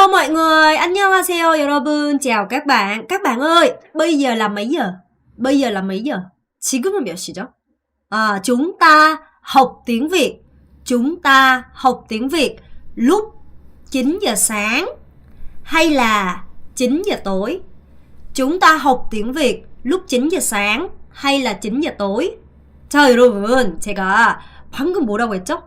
Hello mọi người, 안녕하세요 여러분. Chào các bạn. Các bạn ơi, bây giờ là mấy giờ? Bây giờ là mấy giờ? 지금은 몇 시죠? Chúng ta học tiếng Việt. Chúng ta học tiếng Việt lúc 9 giờ sáng hay là 9 giờ tối? Chúng ta học tiếng Việt lúc 9 giờ sáng hay là 9 giờ tối? 자, 여러분, 제가 방금 뭐라고 했죠?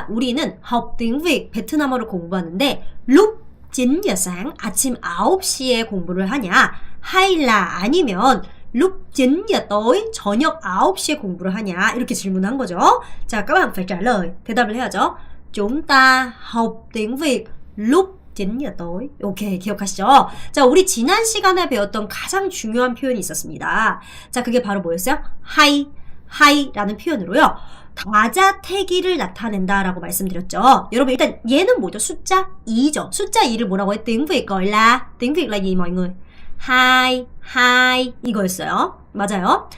우리는 học tiếng Việt 베트남어를 공부하는데 lúc 9giờ sáng 아침 9시에 공부를 하냐 hay là 아니면 lúc 9giờ tối 저녁 9시에 공부를 하냐 이렇게 질문한 거죠. 자, các bạn phải trả lời, 대답을 해야죠. chúng ta học tiếng Việt lúc 9giờ tối. 오케이, 기억하시죠? 자, 우리 지난 시간에 배웠던 가장 중요한 표현이 있었습니다. 자, 그게 바로 뭐였어요? 하이라는 표현으로요. 다자태기를 나타낸다 라고 말씀드렸죠. 여러분 일단 얘는 뭐죠? 숫자 2죠. 숫자 2를 뭐라고 해? tiếng Việt gọi là tiếng Việt là gì mọi người? hai 이거였어요. 맞아요.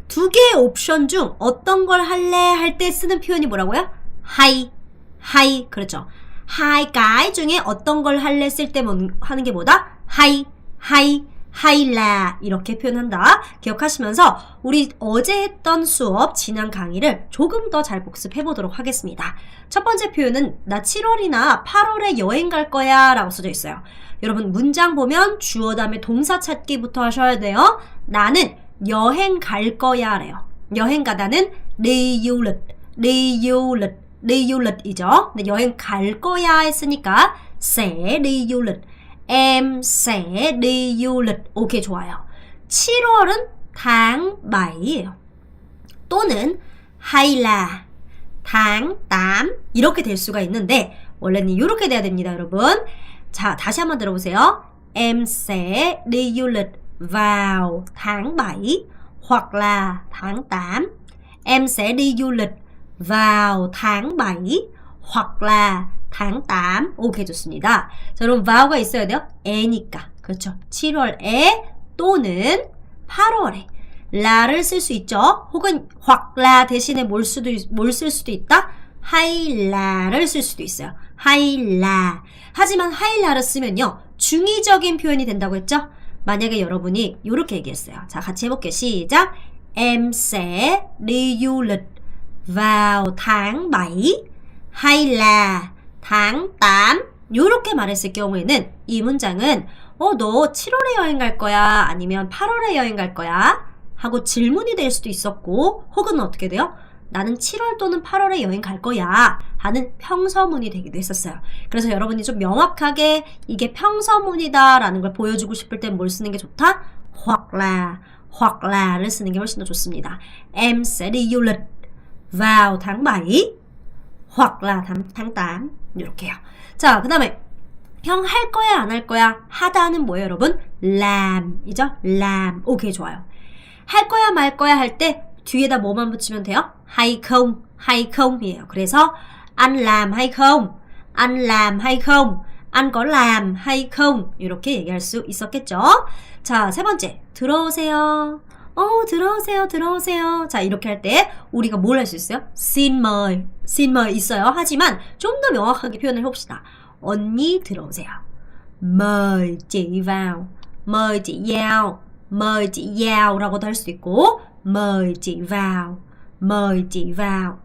두 개의 옵션 중 어떤 걸 할래 할 때 쓰는 표현이 뭐라고요? 하이 그렇죠. hai cái 중에 어떤 걸 할래 쓸 때 하는 게 뭐다? 하이라 이렇게 표현한다. 기억하시면서 우리 어제 했던 수업 지난 강의를 조금 더 잘 복습해 보도록 하겠습니다. 첫 번째 표현은 나 7월이나 8월에 여행 갈 거야 라고 써져 있어요. 여러분 문장 보면 주어 다음에 동사 찾기부터 하셔야 돼요. 나는 여행 갈 거야 래요. 여행 가다는 đi du lịch 이죠. 근데 여행 갈 거야 했으니까 sẽ đi du lịch. Em sẽ đi du lịch. 오케이, 좋아요. 7월은 tháng 7예요. 또는 hay là tháng 8 이렇게 될 수가 있는데 원래는 이렇게 돼야 됩니다, 여러분. 자, 다시 한번 들어보세요. Em sẽ đi du lịch vào tháng 7 hoặc là tháng 8. Em sẽ đi du lịch vào tháng 7 hoặc là tháng 8. 오케이, 좋습니다. 자, 그럼 vow가 있어야 돼요. 에니까. 그렇죠. 7월에 또는 8월에 라를 쓸 수 있죠. 혹은 hoặc là 대신에 뭘 쓸 수도 있다. 하이라를 쓸 수도 있어요. 하이라. 하지만 하이라를 쓰면요. 중의적인 표현이 된다고 했죠. 만약에 여러분이 이렇게 얘기했어요. 자, 같이 해볼게요. 시작. Em sẽ đi du lịch vào tháng 7 hay là tháng 8 이렇게 말했을 경우에는 이 문장은 너 7월에 여행 갈 거야? 아니면 8월에 여행 갈 거야? 하고 질문이 될 수도 있었고 혹은 어떻게 돼요? 나는 7월 또는 8월에 여행 갈 거야 하는 평서문이 되기도 했었어요. 그래서 여러분이 좀 명확하게 이게 평서문이다 라는 걸 보여주고 싶을 땐 뭘 쓰는 게 좋다? hoặc là 를 쓰는 게 훨씬 더 좋습니다. Em sẽ đi du lịch vào tháng 7 hoặc là tháng 8 이렇게요. 자, 그 다음에 형 할 거야 안 할 거야? 하다는 뭐예요, 여러분? 람이죠? 람. 오케이, 좋아요. 할 거야 말 거야 할 때 뒤에다 뭐만 붙이면 돼요? hay không 이에요. 그래서 anh làm hay không? anh có làm hay không? 이렇게 얘기할 수 있었겠죠? 자, 세 번째. 들어오세요. 들어오세요. 자, 이렇게 할 때 우리가 뭘 할 수 있어요? xin mời 있어요. 하지만 좀 더 명확하게 표현을 해봅시다. 언니 들어오세요. mời chị vào, mời chị vào 라고도 할 수도 있고 mời chị vào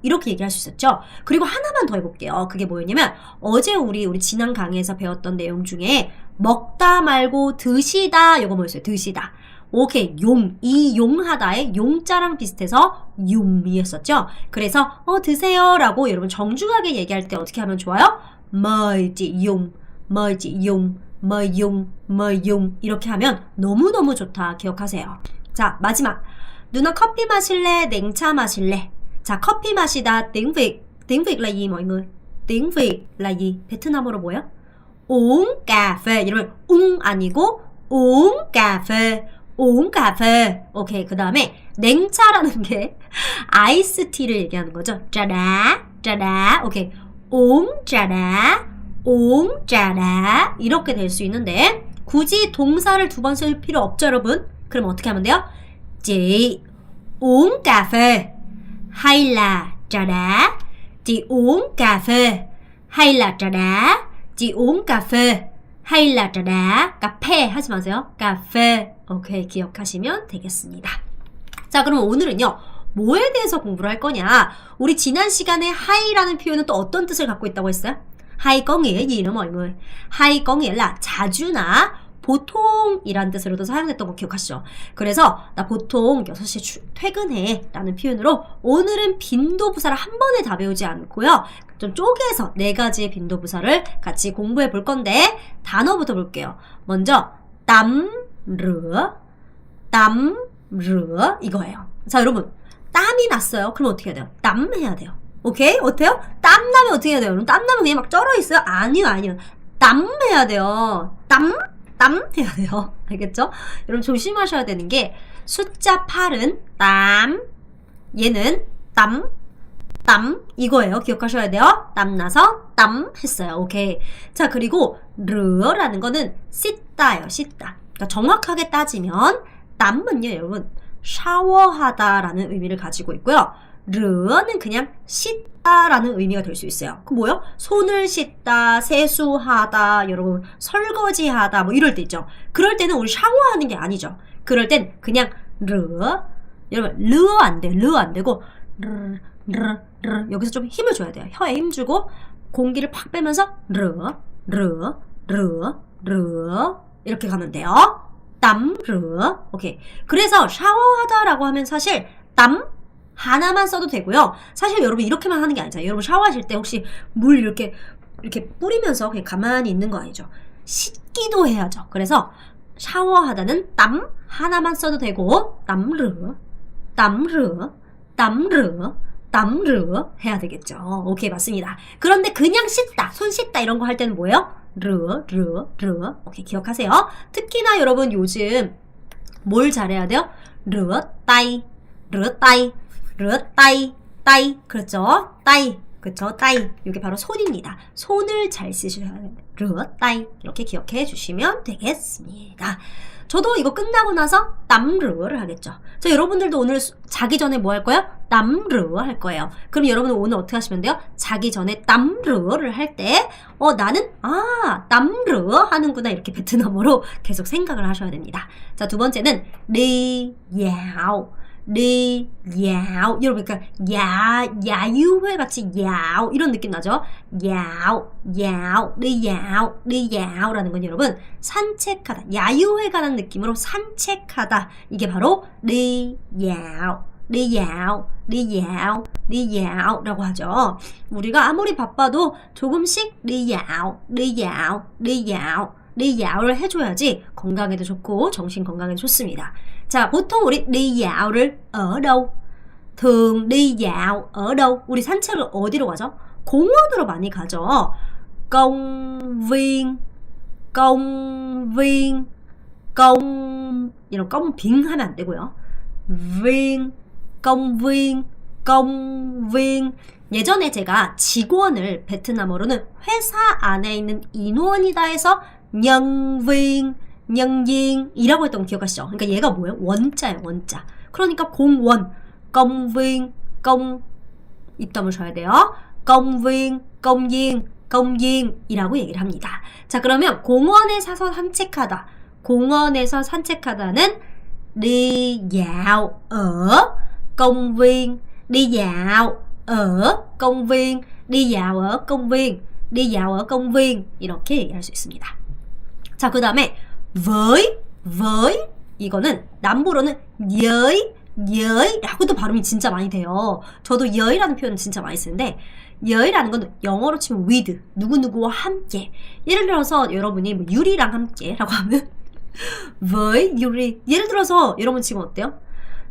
이렇게 얘기할 수 있었죠. 그리고 하나만 더 해볼게요. 그게 뭐였냐면 어제 우리 지난 강의에서 배웠던 내용 중에 먹다 말고 드시다 이거 뭐였어요? 드시다. 오케이, 이 용하다의 용자랑 비슷해서 윰이었었죠. 그래서 드세요 라고 여러분 정중하게 얘기할 때 어떻게 하면 좋아요? mời chị dùng 이렇게 하면 너무너무 좋다. 기억하세요. 자, 마지막. 누나 커피 마실래? 냉차 마실래? 자, 커피 마시다. tiếng Việt là gì mọi người? tiếng Việt là gì? 베트남어로 뭐예요? uống cà phê. 여러분 아니고 uống cà phê. 오케이, 그 다음에 냉차라는 게 아이스티를 얘기하는 거죠. 짜다. 오케이, uống 짜다 이렇게 될 수 있는데 굳이 동사를 두 번 쓸 필요 없죠, 여러분? 그럼 어떻게 하면 돼요? chị uống cà phê hay là trà đá? chị uống cà phê hay là trà đá? chị uống cà phê hay là trà đá, cà phê 하지 마세요. 카페. 오케이, 기억하시면 되겠습니다. 자, 그럼 오늘은요. 뭐에 대해서 공부를 할 거냐? 우리 지난 시간에 high라는 표현은 또 어떤 뜻을 갖고 있다고 했어요? hay có nghĩa gì nữa mọi người? hay có nghĩa là 자주나 보통이란 뜻으로도 사용했던 거 기억하시죠? 그래서 나 보통 6시에 퇴근해 라는 표현으로 오늘은 빈도부사를 한 번에 다 배우지 않고요. 좀 쪼개서 4가지의 빈도부사를 같이 공부해 볼 건데 단어부터 볼게요. 먼저 땀 rửa 이거예요. 자, 여러분 땀이 났어요. 그럼 어떻게 해야 돼요? 땀 해야 돼요. 오케이? 어때요? 땀 나면 어떻게 해야 돼요? 그럼 땀 나면 그냥 막 쩔어 있어요? 아니요. 땀 해야 돼요. 땀 해야 돼요. 알겠죠? 여러분 조심하셔야 되는 게 숫자 8은 땀, 얘는 땀 이거예요. 기억하셔야 돼요. 땀 나서 땀 했어요. 오케이. 자, 그리고 르라는 거는 씻다예요. 씻다. 그러니까 정확하게 따지면 땀은요, 여러분 샤워하다라는 의미를 가지고 있고요. 르는 그냥 씻다라는 의미가 될 수 있어요. 그 뭐요? 손을 씻다, 세수하다, 여러분 설거지하다 뭐 이럴 때 있죠. 그럴 때는 우리 샤워하는 게 아니죠. 그럴 땐 그냥 여러분 르 안 되고 르 여기서 좀 힘을 줘야 돼요. 혀에 힘 주고 공기를 팍 빼면서 르 이렇게 가면 돼요. 땀 르. 오케이. 그래서 샤워하다라고 하면 사실 땀 하나만 써도 되고요. 사실 여러분 이렇게만 하는 게 아니잖아요. 여러분 샤워하실 때 혹시 물 이렇게 뿌리면서 그냥 가만히 있는 거 아니죠. 씻기도 해야죠. 그래서 샤워하다는 땀 하나만 써도 되고 땀 르 해야 되겠죠. 오케이, 맞습니다. 그런데 그냥 씻다, 손 씻다 이런 거 할 때는 뭐예요? 르. 오케이, 기억하세요. 특히나 여러분 요즘 뭘 잘해야 돼요? 르 따이. 그렇죠? 따이. 그렇죠? 따이. 이게 바로 손입니다. 손을 잘 쓰셔야 돼요. 르 따이. 이렇게 기억해 주시면 되겠습니다. 저도 이거 끝나고 나서 땀르를 하겠죠. 자, 여러분들도 오늘 자기 전에 뭐 할 거예요? 땀르 할 거예요. 그럼 여러분은 오늘 어떻게 하시면 돼요? 자기 전에 땀르를 할 때 나는 땀르 하는구나 이렇게 베트남어로 계속 생각을 하셔야 됩니다. 자, 두 번째는 리야오. 여러분, 그러니까 야유회 같이 야오 이런 느낌 나죠? 리야오라는 건 여러분 산책하다, 야유회 가는 느낌으로 산책하다. 이게 바로 리야오라고 하죠. 우리가 아무리 바빠도 조금씩 리야오를 해줘야지 건강에도 좋고 정신 건강에도 좋습니다. 자, 보통 우리 리야오를 ở đâu? thường đi dạo ở đâu? 우리 산책을 어디로 가죠? 공원으로 많이 가죠. 이런 công viên 하면 안 되고요. công viên. 예전에 제가 직원을 베트남어로는 회사 안에 있는 인원이다 해서 nhân viên 이라고 했던 거 기억하시죠? 그러니까 얘가 뭐예요? 원자예요, 원자. 그러니까 공원, công viên 입담을 줘야 돼요. công viên 이라고 얘기를 합니다. 자, 그러면 공원에서 산책하다는 đi dạo ở công viên, đi dạo ở công viên 이렇게 얘기할 수 있습니다. 자, 그 다음에 với 이거는 남부로는 여이라고도 발음이 진짜 많이 돼요. 저도 여이라는 표현은 진짜 많이 쓰는데 여이라는 건 영어로 치면 with, 누구누구와 함께. 예를 들어서 여러분이 뭐 유리랑 함께 라고 하면 với 유리. 예를 들어서 여러분 지금 어때요?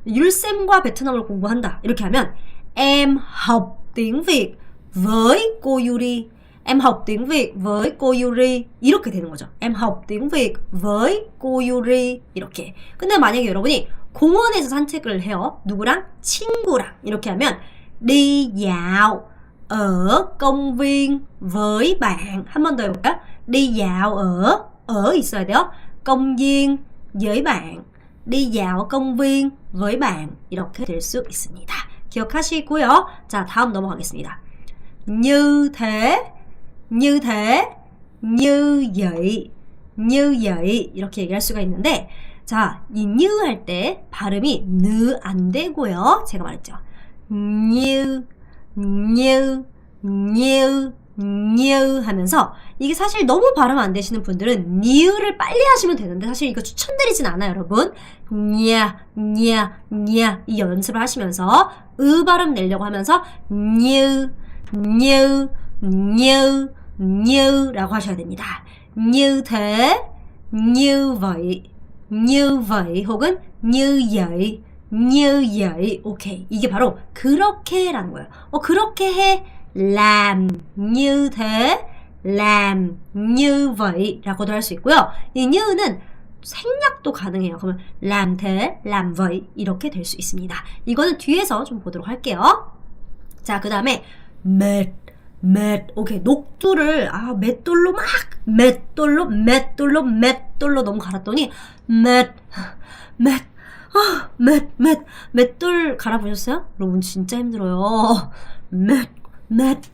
율쌤과 베트남어를 공부한다 이렇게 하면 em học tiếng Việt với cô Yuri. Em học tiếng Việt với cô Yuri 이렇게 되는 거죠. Em học tiếng Việt với cô Yuri 이렇게. 근데 만약에 여러분이 공원에서 산책을 해요. 누구랑? 친구랑. 이렇게 하면 đi dạo ở công viên với bạn. 한 번 더 해볼까요? đi dạo ở 있어야 돼요. công viên với bạn. đi dạo công viên với bạn. 이렇게 될 수 있습니다. 기억하시고요. 자, 다음 넘어가겠습니다. như thế, như vậy, như vậy 이렇게 얘기할 수가 있는데 자, 이 như 할 때 발음이 느 안 되고요. 제가 말했죠. như 하면서 이게 사실 너무 발음 안 되시는 분들은 new를 빨리 하시면 되는데 사실 이거 추천드리진 않아요, 여러분. 이 연습을 하시면서 발음 내려고 하면서 new라고 하셔야 됩니다. như thế, như vậy 혹은 như vậy. 오케이. 이게 바로 그렇게라는 거예요. 그렇게 해. làm như thế, làm như vậy 라고도 할 수 있고요. 이 new는 생략도 가능해요. 그러면 làm thế, làm vậy 이렇게 될 수 있습니다. 이거는 뒤에서 좀 보도록 할게요. 자, 그 다음에 mệt. 오케이. 녹두를 맷돌로 너무 갈았더니 맷돌 갈아보셨어요? 여러분 진짜 힘들어요.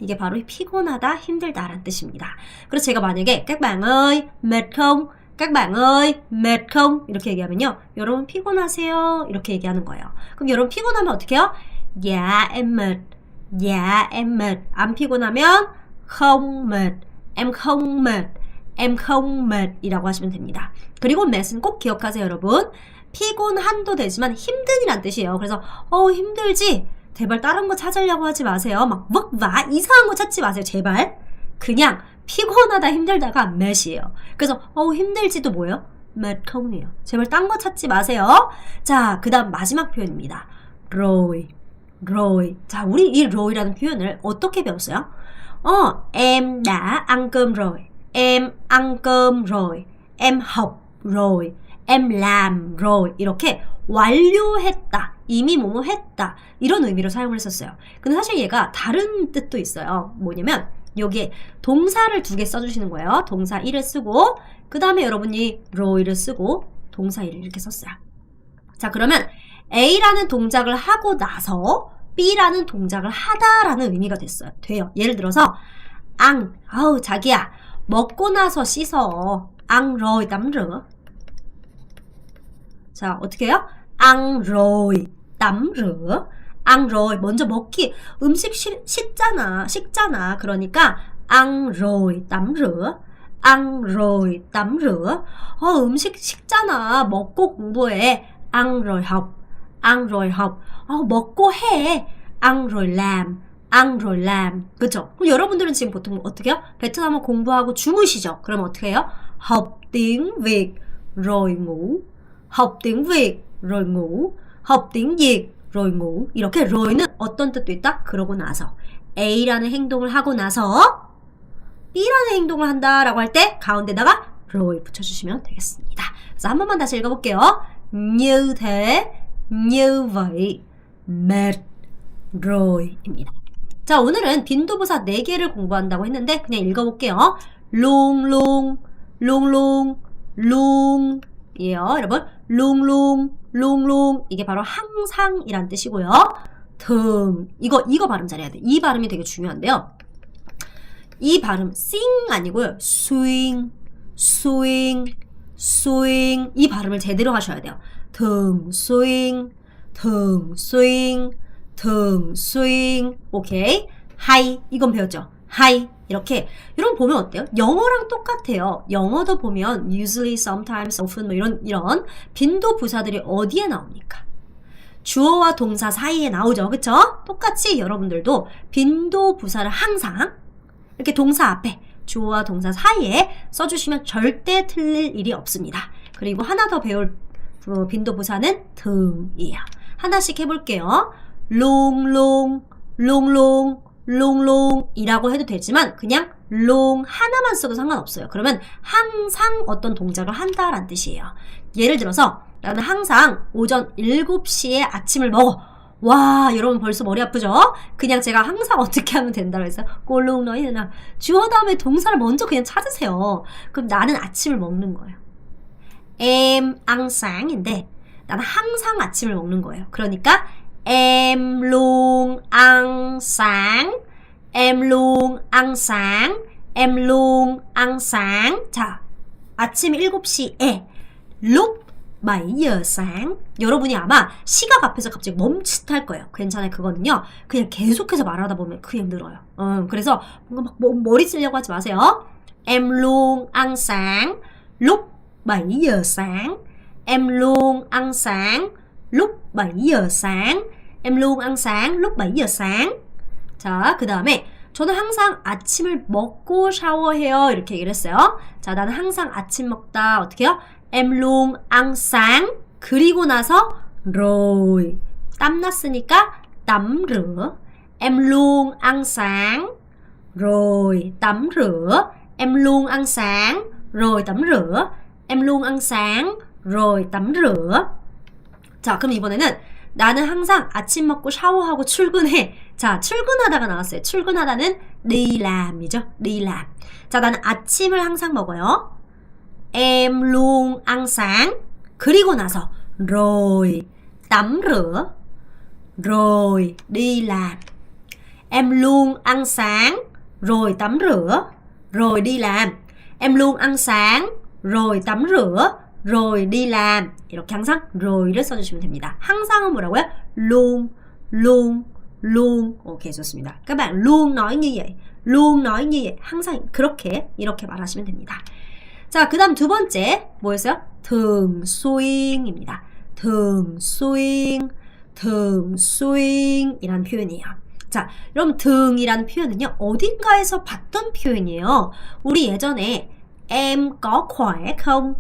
이게 바로 피곤하다, 힘들다라는 뜻입니다. 그래서 제가 만약에 các bạn ơi, mệt không? các bạn ơi, mệt không? 이렇게 얘기하면요. 여러분 피곤하세요? 이렇게 얘기하는 거예요. 그럼 여러분 피곤하면 어떻게 해요? Dạ em mệt. 안 피곤하면 không mệt. em không mệt 이라고 하시면 됩니다. 그리고 mệt 꼭 기억하세요, 여러분. 피곤한도 되지만 힘든이란 뜻이에요. 그래서 힘들지? 제발 다른 거 찾으려고 하지 마세요. 막 vất 이상한 거 찾지 마세요. 제발. 그냥 피곤하다 힘들다가 mệt 이에요. 그래서 힘들지도 뭐예요? mệt không 이에요. 제발 딴 거 찾지 마세요. 자, 그 다음 마지막 표현입니다. rồi. 자, 우리 이 roi라는 표현을 어떻게 배웠어요? Em đã ăn cơm rồi. em ăn cơm rồi. em học rồi. em làm rồi. 이렇게 완료했다, 이미 뭐뭐 했다 이런 의미로 사용을 했었어요. 근데 사실 얘가 다른 뜻도 있어요. 뭐냐면 여기에 동사를 2개 써주시는 거예요. 동사 1을 쓰고 그 다음에 여러분이 roi를 쓰고 동사 1을 이렇게 썼어요. 자, 그러면 A라는 동작을 하고 나서 B라는 동작을 하다라는 의미가 돼요. 예를 들어서 자기야 먹고 나서 씻어. ăn rồi tắm rửa. 자, 어떻게 해요? ăn rồi tắm rửa. ăn rồi 먼저 먹기, 음식 식잖아. 그러니까 ăn rồi tắm rửa. ăn rồi tắm rửa. 음식 식잖아. 먹고 공부해. ăn rồi học. 먹고 해. ăn rồi làm. 그쵸? 그럼 여러분들은 지금 보통 어떻게 해요? 베트남어 공부하고 주무시죠? 그러면 어떻게 해요? học tiếng Việt rồi ngủ. học tiếng Việt rồi ngủ. học tiếng Việt rồi ngủ. 이렇게 roi는 어떤 뜻도 있다? 그러고 나서. A라는 행동을 하고 나서 B라는 행동을 한다라고 할 때 가운데다가 rồi 붙여주시면 되겠습니다. 그래서 한 번만 다시 읽어볼게요. như thế, như vậy, mệt roi입니다. 자, 오늘은 빈도부사 4개를 공부한다고 했는데 그냥 읽어볼게요. luôn 이에요. 여러분, luôn 이게 바로 항상이란 뜻이고요. thường 이거 발음 잘해야 돼. 이 발음이 되게 중요한데요. 이 발음 sing 아니고요. swing 이 발음을 제대로 하셔야 돼요. thường swing. 오케이. hay 이건 배웠죠. hay 이렇게 여러분 보면 어때요? 영어랑 똑같아요. 영어도 보면 usually, sometimes, often 뭐 이런 빈도 부사들이 어디에 나옵니까? 주어와 동사 사이에 나오죠. 그쵸? 똑같이 여러분들도 빈도 부사를 항상 이렇게 동사 앞에 주어와 동사 사이에 써주시면 절대 틀릴 일이 없습니다. 그리고 하나 더 배울 빈도 부사는 thường 이에요. 하나씩 해볼게요. luôn 이라고 해도 되지만 그냥 long 하나만 써도 상관없어요. 그러면 항상 어떤 동작을 한다라는 뜻이에요. 예를 들어서 나는 항상 오전 7시에 아침을 먹어. 와, 여러분 벌써 머리 아프죠? 그냥 제가 항상 어떻게 하면 된다고 했어요? 꼴롱 너희는 주어 다음에 동사를 먼저 그냥 찾으세요. 그럼 나는 아침을 먹는 거예요. em ăn sáng 인데 나는 항상 아침을 먹는 거예요. 그러니까 em luôn ăn sáng. em luôn ăn sáng. 자, 아침 7시에 lúc 7giờ sáng. 여러분이 아마 시각 앞에서 갑자기 멈칫할 거예요. 괜찮아요. 그거는요. 그냥 계속해서 말하다 보면 그냥 늘어요. 그래서 뭔가 막 머리 쓰려고 하지 마세요. Em luôn ăn sáng lúc 7 giờ sáng. Em luôn ăn sáng lúc 7 giờ sáng. Em luôn ăn sáng lúc 7 giờ sáng. 자, 그 다음에 저는 항상 아침을 먹고 샤워해요. 이렇게 얘기를 했어요. 자, 나는 항상 아침 먹다. 어떻게 해요? Em luôn ăn sáng. 그리고 나서 rồi. 땀 났으니까 tắm rửa. Em luôn ăn sáng. Rồi tắm rửa. Em luôn ăn sáng. Rồi tắm rửa. Em luôn ăn sáng. Rồi tắm rửa. 자, 그럼 이번에는 나는 항상 아침 먹고 샤워하고 출근해. 자, 출근하다가 나왔어요. 출근하다는 đi làm 이죠. đi làm. 자, 나는 아침을 항상 먹어요. Em luôn ăn sáng. 그리고 나서 rồi tắm rửa. Rồi đi làm. Em luôn ăn sáng. Rồi tắm rửa. Rồi đi làm. Em luôn ăn sáng. Rồi tắm rửa. rồi đi làm. 이렇게 항상 roi를 써주시면 됩니다. 항상은 뭐라고요? luôn, luôn, luôn. 오케이, 좋습니다. các bạn luôn nói như vậy, luôn nói như vậy. 항상 그렇게, 이렇게 말하시면 됩니다. 자, 그 다음 두 번째 뭐였어요? thường xuyin입니다. thường xuyên, thường xuyin이라는 표현이에요. 자, 여러분 thường 이라는 표현은요, 어딘가에서 봤던 표현이에요. 우리 예전에 em có khỏe không?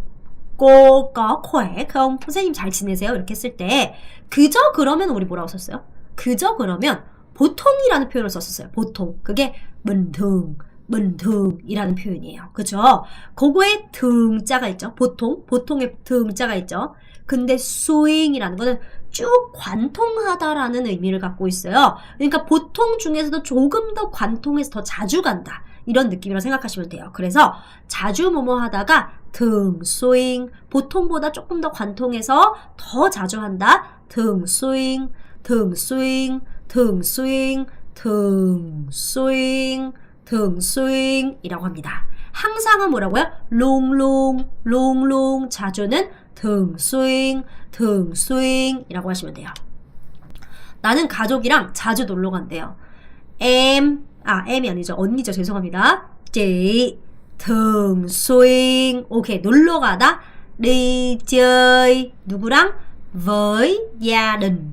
cô có khỏe không? 선생님 잘 지내세요? 이렇게 했을 때 그저 그러면 우리 뭐라고 썼어요? 그저 그러면 보통이라는 표현을 썼었어요. 보통. 그게 bình thường, bình thường 이라는 표현이에요. 그죠? 그거에 thường 자가 있죠. 보통, 보통에 thường 자가 있죠. 근데 swing이라는 거는 쭉 관통하다라는 의미를 갖고 있어요. 그러니까 보통 중에서도 조금 더 관통해서 더 자주 간다. 이런 느낌이라고 생각하시면 돼요. 그래서 자주 뭐뭐 하다가 thường xuyên, 보통보다 조금 더 관통해서 더 자주 한다. thường xuyên, thường xuyên, thường xuyên, thường xuyên, thường xuyên 이라고 합니다. 항상은 뭐라고요? luôn luôn, luôn luôn. 자주는 thường xuyên, thường xuyên 이라고 하시면 돼요. 나는 가족이랑 자주 놀러 간대요. em이 아니죠. 언니죠. 죄송합니다. chị thường xuyên, 오케이, 놀러 가다. đi chơi, 누구랑? với gia đình.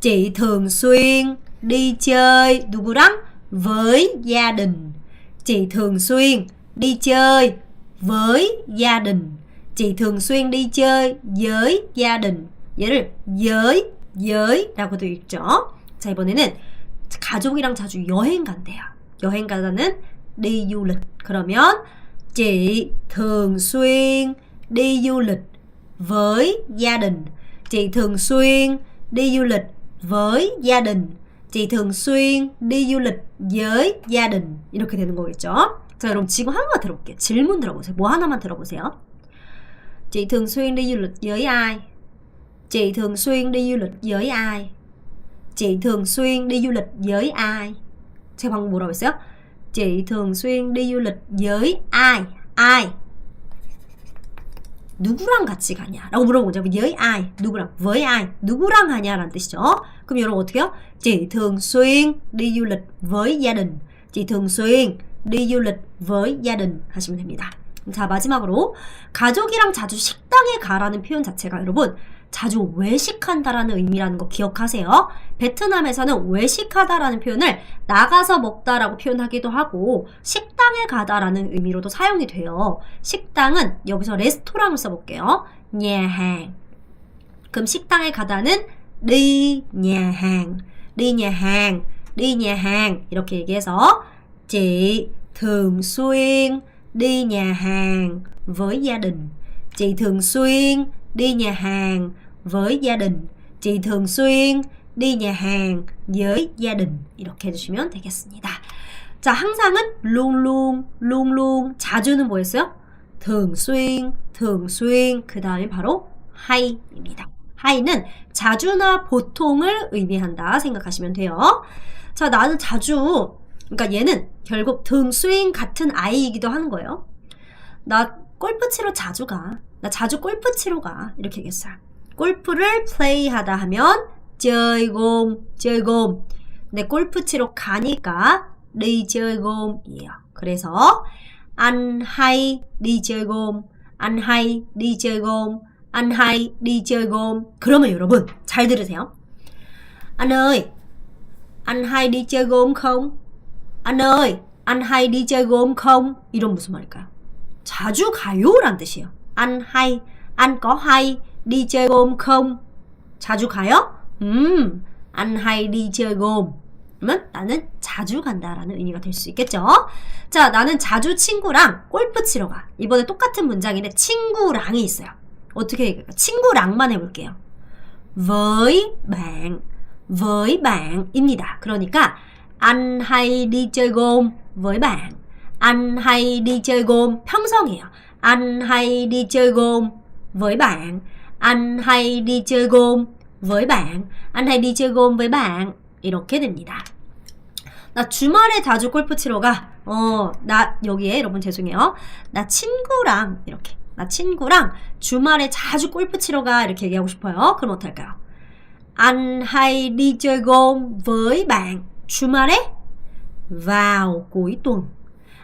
chị thường xuyên đi chơi, 누구랑? với gia đình. chị thường xuyên đi chơi với gia đình. chị thường xuyên đi chơi với gia đình. 얘를 với 라고도 읽죠. 자, 이번에는 가족이랑 자주 여행 간대요. 여행 가다는 đi du lịch. 그러면 chị thường xuyên đi du lịch với gia đình. chị thường xuyên đi du lịch với gia đình. chị thường xuyên đi du lịch với gia đình. 이렇게 되는 거겠죠. 자, 여러분 지금 하나만 들어볼게요. 질문 들어보세요. 뭐 하나만 들어보세요. chị thường xuyên đi du lịch với ai? chị thường xuyên đi du lịch với ai? chị thường xuyên đi du lịch với ai? 제가 방금 뭐라고 했어요? chị thường xuyên đi du lịch với ai? ai? 누구랑 같이 가냐? 라고 물어본 거죠. với ai? 누구랑? với ai? 누구랑 가냐? 라는 뜻이죠. 그럼 여러분 어떻게 해요? chị thường xuyên đi du lịch với gia đình. chị thường xuyên đi du lịch với gia đình 하시면 됩니다. 자, 마지막으로 가족이랑 자주 식당에 가라는 표현 자체가 여러분 자주 외식한다라는 의미라는 거 기억하세요. 베트남에서는 외식하다라는 표현을 나가서 먹다라고 표현하기도 하고 식당에 가다라는 의미로도 사용이 돼요. 식당은 여기서 레스토랑을 써볼게요. nhà hàng. 그럼 식당에 가다는 đi nhà hàng, đi nhà hàng, đi nhà hàng 이렇게 얘기해서 chị thường xuyên đi nhà hàng với gia đình. chị thường xuyên đi nhà hàng với gia đình. chị thường xuyên đi nhà hàng với gia đình. 이렇게 해주시면 되겠습니다. 자, 항상은 luôn luôn, luôn luôn. 자주는 뭐였어요? thường xuyên, thường xuyên. 그 다음에 바로 hay입니다. hay는 자주나 보통을 의미한다 생각하시면 돼요. 자, 나는 자주, 그러니까 얘는 결국 thường xuyên 같은 아이이기도 하는 거예요. 나 골프 치러 자주 가. 나 자주 골프 치러 가. 이렇게 얘기했어요. 골프를 플레이하다 하면 chơi gôn. 근데 골프 치러 가니까 đi chơi gôn 이에요. 그래서 anh hay đi chơi gôn, anh hay đi chơi gôn, anh hay đi chơi gôn. 그러면 여러분 잘 들으세요. Anh ơi, anh hay đi chơi gôn không? Anh ơi, anh hay đi chơi gôn không? 이런 무슨 말일까요? 자주 가요? 라는 뜻이에요. anh hay, anh có hay đi chơi gôn không? 자주 가요? anh hay đi chơi gôn. 그러면 나는 자주 간다라는 의미가 될 수 있겠죠? 자, 나는 자주 친구랑 골프 치러 가. 이번에 똑같은 문장인데 친구랑이 있어요. 어떻게 얘기할까? 친구랑만 해볼게요. với bạn 입니다. 그러니까 anh hay đi chơi gôn với bạn. anh hay đi chơi gôn 평성이에요. anh hay đi chơi gôn với bạn. anh hay đi chơi gôn với bạn. anh hay đi chơi gôn với bạn. 이렇게 됩니다. 나 주말에 자주 골프 치러 가. 나 여기에 여러분 죄송해요. 나 친구랑 이렇게. 나 친구랑 주말에 자주 골프 치러 가. 이렇게 얘기하고 싶어요. 그럼 어떨까요? Anh hay đi chơi gôn với bạn 주말에 vào cuối tuần.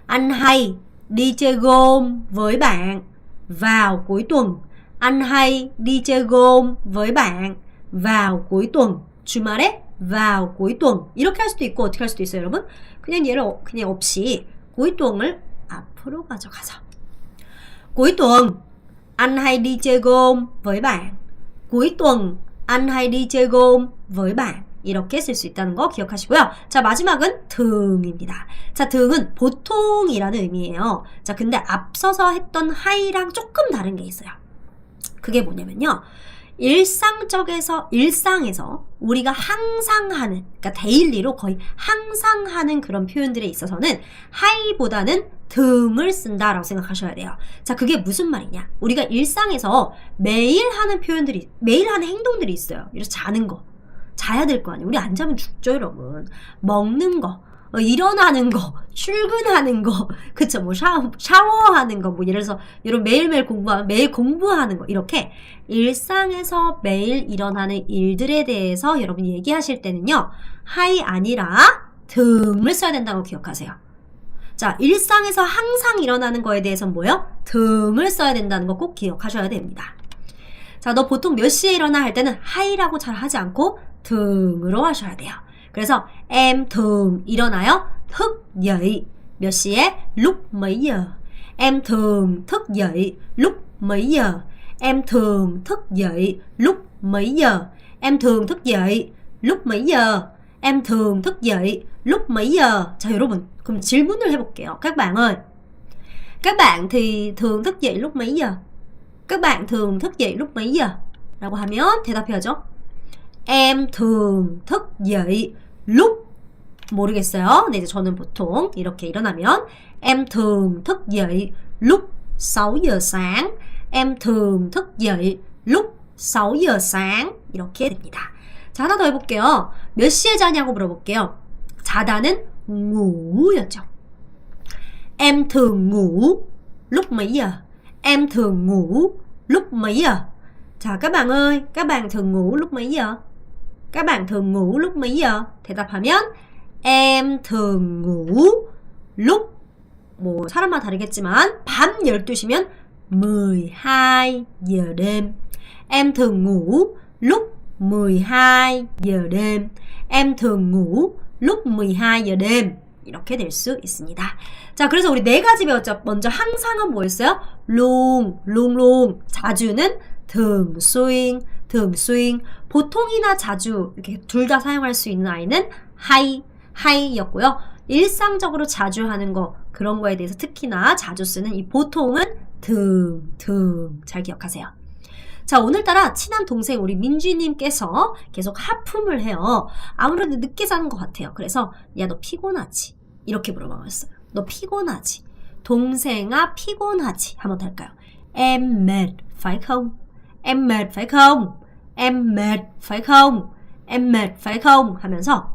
Anh hay đi chơi gôn với bạn vào cuối tuần. Anh hay đi chơi gôn với bạn vào cuối tuần. 주말에 vào cuối tuần. 이렇게 할 수도 있고 어떻게 할 수도 있어요, 여러분? 그냥 얘를 그냥 없이 cuối tuần 앞으로 가져가서. Cuối tuần anh hay đi chơi gôn với bạn. cuối tuần anh hay đi chơi gôn với bạn. 이렇게 쓸 수 있다는 거 기억하시고요. 자, 마지막은 등입니다. 자, 등은 보통이라는 의미예요. 자, 근데 앞서서 했던 하이랑 조금 다른 게 있어요. 그게 뭐냐면요. 일상에서 우리가 항상 하는, 그러니까 데일리로 거의 항상 하는 그런 표현들에 있어서는 하이보다는 등을 쓴다라고 생각하셔야 돼요. 자, 그게 무슨 말이냐? 우리가 일상에서 매일 하는 표현들이, 매일 하는 행동들이 있어요. 이래서 자는 거, 자야 될 거 아니에요. 우리 안 자면 죽죠, 여러분. 먹는 거, 일어나는 거, 출근하는 거, 그쵸? 뭐 샤워하는 거, 뭐 예를 들어서 여러분 매일매일 매일 공부하는 거, 이렇게 일상에서 매일 일어나는 일들에 대해서 여러분 얘기하실 때는요, 하이 아니라 등을 써야 된다고 기억하세요. 자, 일상에서 항상 일어나는 거에 대해서는 뭐예요? 등을 써야 된다는 거 꼭 기억하셔야 됩니다. 자, 너 보통 몇 시에 일어나 할 때는 하이라고 잘 하지 않고 등으로 하셔야 돼요. 그래서 em thường 일어나요. thức dậy 몇 시에? lúc mấy giờ. Em thường thức dậy lúc mấy giờ. Em thường thức dậy lúc mấy giờ. Em thường thức dậy lúc mấy giờ. Em thường thức dậy lúc mấy giờ. 자, 여러분, 그럼 질문을 해볼게요. các bạn thì thường thức dậy lúc mấy giờ? Các bạn thường thức dậy lúc mấy giờ? 라고 하면 대답해야죠. Em thường thức dậy lúc 모르겠어요. 근데 이제 저는 보통 이렇게 일어나면 em thường thức dậy lúc 6 giờ sáng. Em thường thức dậy lúc 6 giờ sáng. 이렇게 됩니다. 자, 하나 더 해볼게요. 몇 시에 자냐고 물어볼게요. 자다는 ngủ 였죠. Em thường ngủ lúc mấy giờ? Em thường ngủ lúc mấy giờ? 자, các bạn ơi, các bạn thường ngủ lúc mấy giờ? Các bạn thường ngủ lúc mấy giờ? 대답하면 em thường ngủ lúc 뭐 사람마다 다르겠지만 밤 12시면 12 giờ đêm. Em thường ngủ lúc 12 giờ đêm. Em thường ngủ lúc 12 giờ đêm. 이렇게 될 수 있습니다. 자, 그래서 우리 네 가지 배웠죠. 먼저 항상은 뭐였어요? 롱. 자주는 thường xuyên. 보통이나 자주 이렇게 둘 다 사용할 수 있는 아이는 하이였고요. 일상적으로 자주 하는 거, 그런 거에 대해서 특히나 자주 쓰는 이 보통은 등. 잘 기억하세요. 자, 오늘따라 친한 동생 우리 민주님께서 계속 하품을 해요. 아무래도 늦게 자는 것 같아요. 그래서 야, 너 피곤하지? 이렇게 물어봤어요. 너 피곤하지? 동생아 피곤하지? 한번 더 할까요? Em mệt phải không? Em mệt phải không? Em mệt phải không? Em mệt phải không? 하면서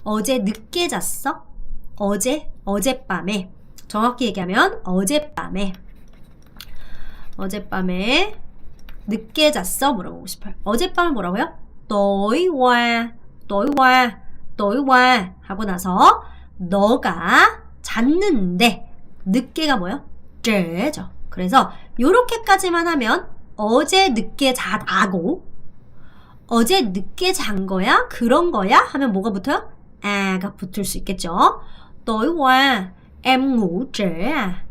어제 늦게 잤어? 어젯밤에, 정확히 얘기하면 어젯밤에 어젯밤에 늦게 잤어? 물어보고 싶어요. 어젯밤에 뭐라고요? tối qua, tối qua, tối qua 하고 나서 너가 잤는데 늦게가 뭐요? trễ 죠. 그래서 요렇게까지만 하면 어제 늦게 잤다고 어제 늦게 잔 거야? 그런 거야? 하면 뭐가 붙어요? 아가 붙을 수 있겠죠. tối qua em ngủ trễ à?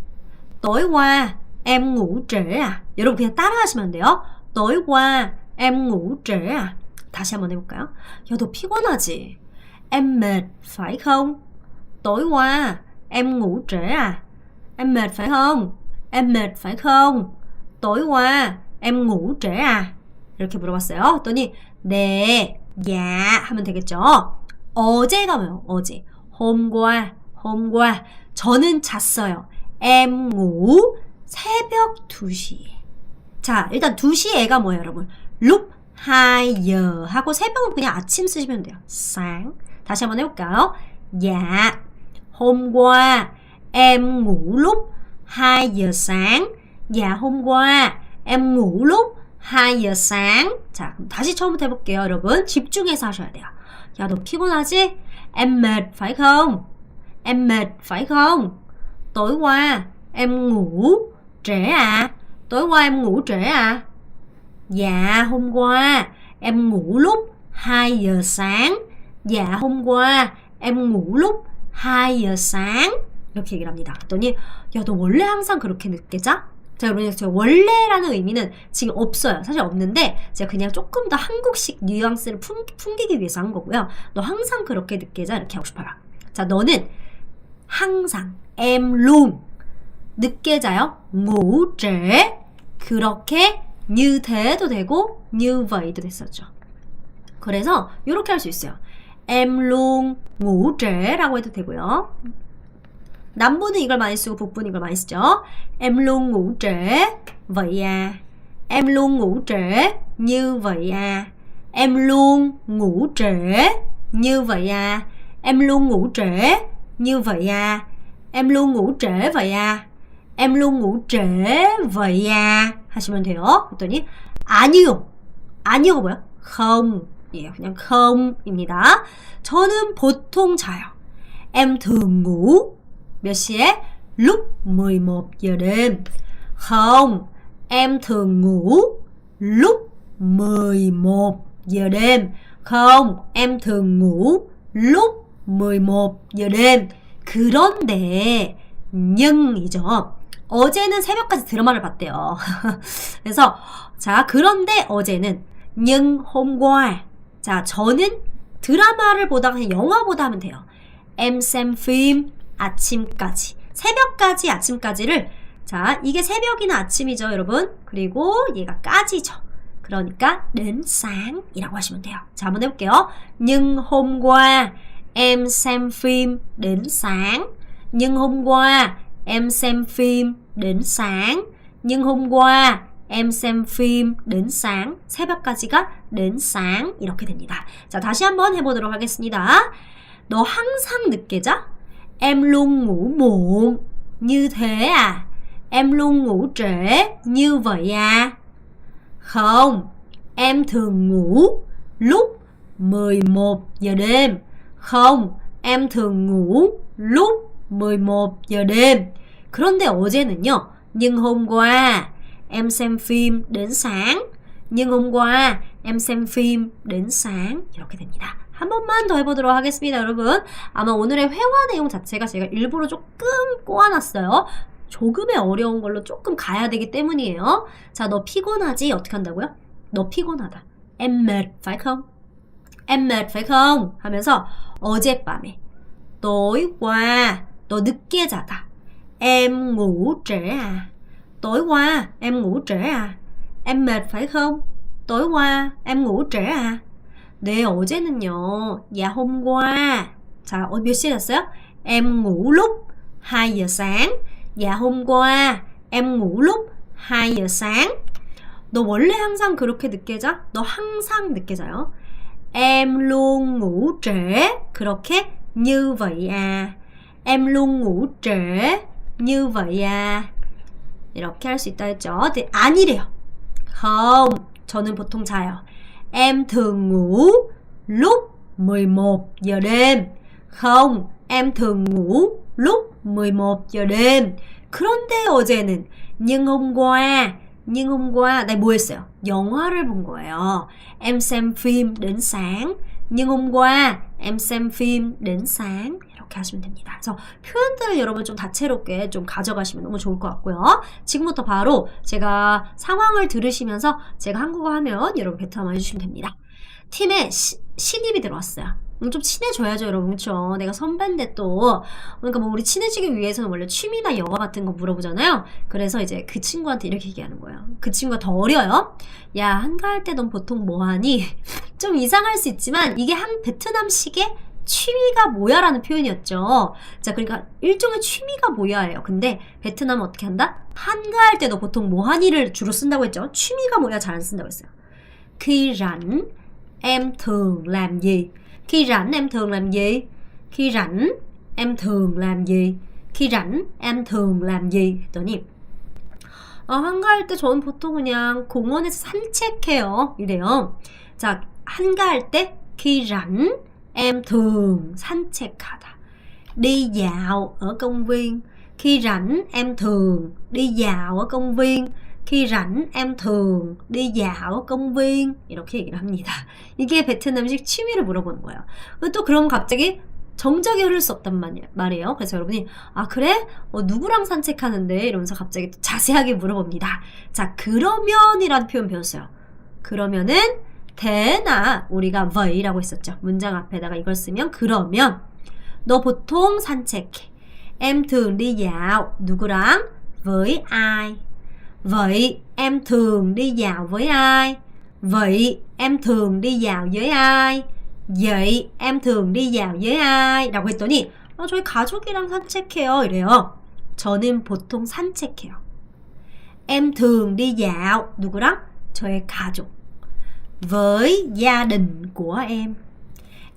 tối qua em ngủ trễ à? 여러분 그냥 따라 하시면 돼요. tối qua em ngủ trễ à? 다시 한번 해볼까요? 야, 너 피곤하지? Em mệt phải không? tối qua em ngủ trễ à? Em mệt phải không? Em mệt phải không? tối qua em ngủ trễ à? 이렇게 물어봤어요. 그랬더니 네, 야 하면 되겠죠. 어제가 뭐예요? 어제. hôm qua, hôm qua. 저는 잤어요. em ngủ 새벽 2시에. 자, 일단 2시에가 뭐예요, 여러분? lúc 2giờ 하고 새벽은 그냥 아침 쓰시면 돼요. sáng. 다시 한번 해볼까요? Dạ, hôm qua em ngủ lúc 2 giờ sáng. Dạ, hôm qua em ngủ lúc 2 giờ sáng. 자, 그럼 다시 처음부터 해볼게요, 여러분. 집중해서 하셔야 돼요. 야, 너 피곤하지? Em mệt phải không? Em mệt phải không? tối qua em ngủ trễ à? tối qua em ngủ trễ à? Dạ, hôm qua em ngủ lúc 2 giờ sáng. Dạ, hôm qua em ngủ lúc 2 giờ sáng. 이렇게 얘기를 합니다. 그랬더니 야, 너 원래 항상 그렇게 늦게 자? 자, 여러분, 제가 원래라는 의미는 지금 없어요. 사실 없는데 제가 그냥 조금 더 한국식 뉘앙스를 풍기기 위해서 한 거고요. 너 항상 그렇게 늦게 자? 이렇게 하고 싶어요. 자, 너는 항상 em luôn 늦게 자요. ngủ trễ 그렇게 như thế 도 되고 như vậy 도 됐었죠. 그래서 이렇게 할 수 있어요. em luôn ngủ trễ 라고 해도 되고요. 남부는 이걸 많이 쓰고 북부는 이걸 많이 쓰죠. Em luôn ngủ trễ vậy à? Em luôn ngủ trễ như vậy à? Em luôn ngủ trễ như vậy à? Em luôn ngủ trễ như vậy à? Em luôn ngủ trễ vậy à? Em luôn ngủ trễ vậy à? 하시면 돼요. 그랬더니 아니요. 아니요가 뭐야? không. 예, 그냥 không 입니다. 저는 보통 자요. Em thường ngủ 몇 시에? lúc 11 giờ đêm. Không, em thường ngủ lúc 11 giờ đêm. Không, em thường ngủ lúc 11 giờ đêm. 그런데 nhưng 이죠. 어제는 새벽까지 드라마를 봤대요. 그래서 자, 그런데 어제는 nhưng hôm qua. 자, 저는 드라마를 보다가 그냥 영화 보다 하면 돼요. Em xem phim 아침까지. 새벽까지 아침까지를 자, 이게 새벽이나 아침이죠, 여러분. 그리고 얘가 까지죠. 그러니까 đến sáng 이라고 하시면 돼요. 자, 한번 해볼게요. Nhưng hôm qua em xem phim đến sáng. Nhưng hôm qua em xem phim đến sáng. Nhưng hôm qua em xem phim đến sáng. 새벽까지가 đến sáng 이렇게 됩니다. 자, 다시 한번 해보도록 하겠습니다. 너 항상 늦게 자? Em luôn ngủ muộn như thế à? Em luôn ngủ trễ như vậy à? Không, em thường ngủ lúc 11 giờ đêm. Không, em thường ngủ lúc 11 giờ đêm. 그런데 어제는요. Nhưng hôm qua em xem phim đến sáng. Nhưng hôm qua em xem phim đến sáng. 이렇게 됩니다. 한 번만 더 해보도록 하겠습니다, 여러분. 아마 오늘의 회화 내용 자체가 제가 일부러 조금 꼬아놨어요. 조금의 어려운 걸로 조금 가야 되기 때문이에요. 자, 너 피곤하지? 어떻게 한다고요? 너 피곤하다. Em mệt phải không? Em mệt phải không? 하면서 어젯밤에 tối qua 너 늦게 자다. Em ngủ trễ à? tối qua em ngủ trễ à? Em mệt phải không? tối qua em ngủ trễ à? 네, 어제는요. Dạ hôm qua. 자, 몇 시에 잤어요? Em ngủ lúc 2 giờ sáng. Dạ hôm qua em ngủ lúc 2 giờ sáng. 너 원래 항상 그렇게 늦게 자? 너 항상 늦게 자요? Em luôn ngủ trễ 그렇게 như vậy à? Em luôn ngủ trễ như vậy à? 이렇게 할 수 있다 했죠. 네, 아니래요. không, 저는 보통 자요. Em thường ngủ lúc 11 giờ đêm. không, em thường ngủ lúc 11 giờ đêm. 그런데 어제는 nhưng hôm qua này 뭐 했어요? 영화를 본 거예요. Em xem phim đến sáng. nhưng hôm qua em xem phim đến sáng. 이렇게 하시면 됩니다. 그래서 표현들을 여러분 좀 다채롭게 좀 가져가시면 너무 좋을 것 같고요. 지금부터 바로 제가 상황을 들으시면서 제가 한국어 하면 여러분 베트남어 해주시면 됩니다. 팀에 신입이 들어왔어요. 좀 친해져야죠, 여러분. 그렇죠? 내가 선배인데 또 그러니까 뭐 우리 친해지기 위해서는 원래 취미나 영화 같은 거 물어보잖아요. 그래서 이제 그 친구한테 이렇게 얘기하는 거예요. 그 친구가 더 어려요. 야, 한가할 때 넌 보통 뭐 하니? 좀 이상할 수 있지만 이게 한 베트남식의 취미가 뭐야라는 표현이었죠. 자, 그러니까 일종의 취미가 뭐야예요. 근데 베트남은 어떻게 한다? 한가할 때 너 보통 뭐 하니를 주로 쓴다고 했죠. 취미가 뭐야 잘 안 쓴다고 했어요. Khi rảnh em thường làm gì? Khi rảnh em thường làm gì? Khi rảnh em thường làm gì? Khi rảnh em thường làm gì? 했더니 한가할 때 저는 보통 그냥 공원에서 산책해요. 이래요. 자, 한가할 때 khi rảnh em thường 산책하다. Đi dạo ở công viên. Khi rảnh em thường đi dạo ở công viên. khi rảnh em thường đi dạo ở công viên. 이렇게 얘기를 합니다. 이게 베트남식 취미를 물어보는 거예요. 또 그럼 갑자기 정적이 흐를 수 없단 말이에요. 그래서 여러분이 아 그래? 누구랑 산책하는데? 이러면서 갑자기 또 자세하게 물어봅니다. 자, 그러면이라는 표현 배웠어요. 그러면은 대나 우리가 왜이라고 했었죠. 문장 앞에다가 이걸 쓰면 그러면 너 보통 산책해. Em thường đi dạo 누구랑? với ai? Vậy em thường đi dạo với ai? Vậy em thường đi dạo với ai? Vậy em thường đi dạo với ai? 라고 했더니 저희 가족이랑 산책해요 이래요. 저는 보통 산책해요. Em thường đi dạo 누구랑? 저의 가족. Với gia đình của em.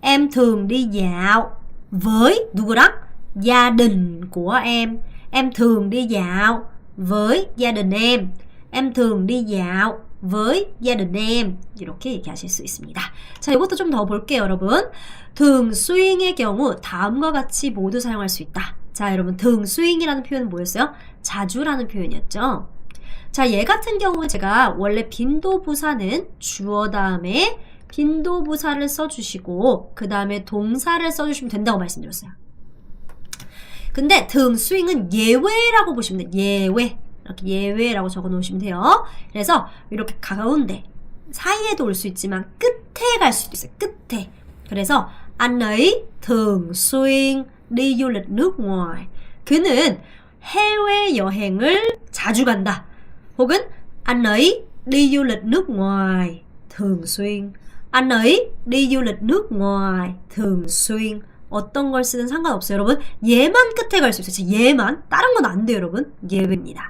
Em thường đi dạo với 누구랑? gia đình của em. Em thường đi dạo với gia đình em. Em thường đi dạo với gia đình em. 이렇게 얘기하실 수 있습니다. 자, 이것도 좀 더 볼게요, 여러분. thường xuy의 경우 다음과 같이 모두 사용할 수 있다. 자, 여러분 thường xuy이라는 표현은 뭐였어요? 자주라는 표현이었죠. 자, 얘 같은 경우는 제가 원래 빈도부사는 주어 다음에 빈도부사를 써주시고 그 다음에 동사를 써주시면 된다고 말씀드렸어요. 근데 thường xuy는 예외라고 보시면 돼요. 예외. 이렇게 예외라고 적어 놓으시면 돼요. 그래서 이렇게 가운데 사이에도 올 수 있지만 끝에 갈 수도 있어요. 끝에. 그래서 anh ấy thường xuyên đi du lịch nước ngoài. 그는 해외 여행을 자주 간다. 혹은 anh ấy đi du lịch nước ngoài thường xuyên. anh ấy đi du lịch nước ngoài thường xuyên. 어떤 걸 쓰든 상관없어요, 여러분. 얘만 끝에 갈 수 있어요. 얘만. 다른 건 안 돼요, 여러분. 예외입니다.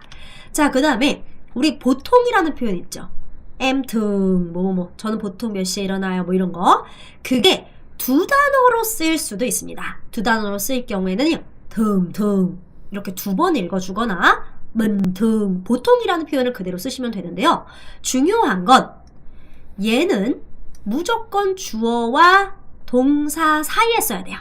자, 그 다음에 우리 보통이라는 표현 있죠. em thường 뭐뭐 저는 보통 몇 시에 일어나요 뭐 이런 거. 그게 두 단어로 쓰일 수도 있습니다. 두 단어로 쓰일 경우에는요. thường 이렇게 두 번 읽어주거나 bình thường 보통이라는 표현을 그대로 쓰시면 되는데요. 중요한 건 얘는 무조건 주어와 동사 사이에 써야 돼요.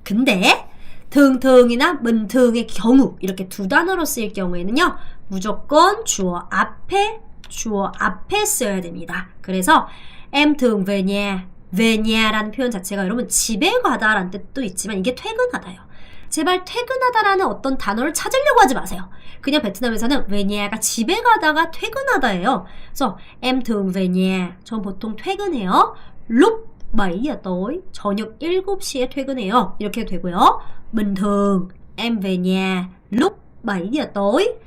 근데 thường thường 이나 bình thường 의 경우 이렇게 두 단어로 쓰일 경우에는요. 무조건 주어 앞에 써야 됩니다. 그래서 em thường về nhà, về nhà 라는 표현 자체가 여러분 집에 가다라는 뜻도 있지만 이게 퇴근하다요. 제발 퇴근하다라는 어떤 단어를 찾으려고 하지 마세요. 그냥 베트남에서는 về nhà 가 집에 가다가 퇴근하다예요. 그래서 em thường về nhà, 전 보통 퇴근해요. lúc 7giờ tối, 저녁 7시에 퇴근해요. 이렇게 되고요. bình thường em về nhà lúc 7 giờ tối.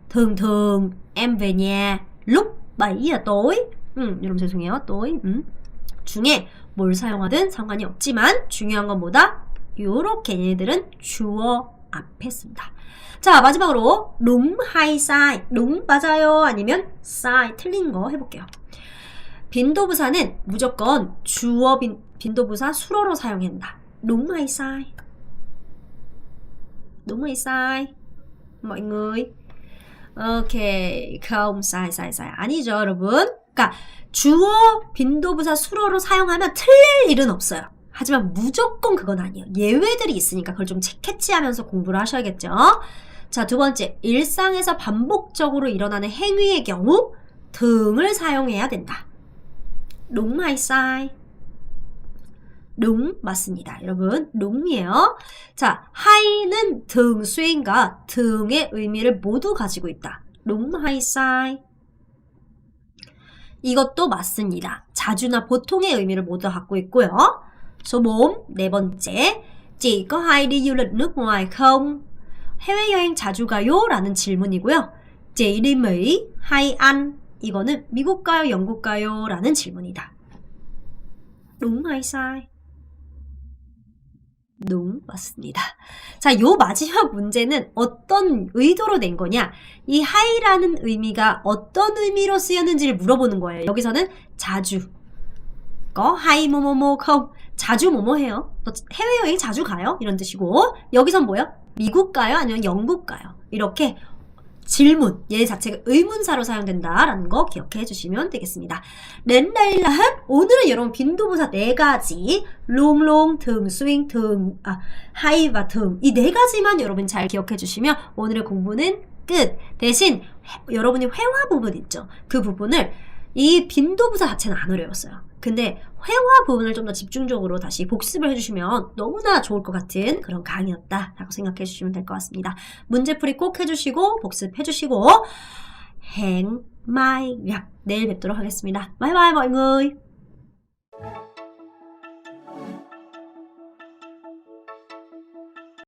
thường em về nhà lúc 7 giờ tối. 여러분 죄송해요. tối. 중에 뭘 사용하든 상관이 없지만 중요한 건 뭐다? 요렇게 얘네들은 주어 앞에 씁니다. 자, 마지막으로 đúng hay sai. đúng 맞아요 아니면 sai 틀린 거 해볼게요. 빈도부사는 무조건 주어 빈도부사 수로로 사용해야 한다. đúng hay sai? đúng hay sai? mọi người 오케이. không, sai. 아니죠, 여러분. 그러니까 주어, 빈도부사, 수로로 사용하면 틀릴 일은 없어요. 하지만 무조건 그건 아니에요. 예외들이 있으니까 그걸 좀 캐치하면서 공부를 하셔야겠죠. 자, 두 번째. 일상에서 반복적으로 일어나는 행위의 경우 등을 사용해야 된다. đúng hay sai? đúng 맞습니다. 여러분, đúng 이에요. 자, hay는 등, 수인과 등의 의미를 모두 가지고 있다. đúng hay sai? 이것도 맞습니다. 자주나 보통의 의미를 모두 갖고 있고요. số 4, 네 번째. Chị có hay đi du lịch nước ngoài không? 해외여행 자주 가요? 라는 질문이고요. Chị đi Mỹ hay Anh? 이거는 미국 가요, 영국 가요? 라는 질문이다. đúng hay sai? đúng 맞습니다. 자, 요 마지막 문제는 어떤 의도로 낸 거냐? 이 하이라는 의미가 어떤 의미로 쓰였는지를 물어보는 거예요. 여기서는 자주. có hay 뭐뭐뭐 không? 자주 뭐뭐 해요? 너 해외여행 자주 가요? 이런 뜻이고, 여기선 뭐예요? 미국 가요? 아니면 영국 가요? 이렇게 질문, 얘 자체가 의문사로 사용된다라는 거 기억해 주시면 되겠습니다. đến đây là hết. 오늘은 여러분 빈도부사 4가지, luôn luôn, thường xuyên, hay và thường, 이 4가지만 여러분 잘 기억해 주시면 오늘의 공부는 끝. 대신 여러분이 회화 부분 있죠. 그 부분을 이 빈도부사 자체는 안 어려웠어요. 근데 회화 부분을 좀 더 집중적으로 다시 복습을 해주시면 너무나 좋을 것 같은 그런 강의였다라고 생각해 주시면 될 것 같습니다. 문제풀이 꼭 해주시고 복습해주시고 hẹn mai gặp. 내일 뵙도록 하겠습니다. 바이바이 mọi người.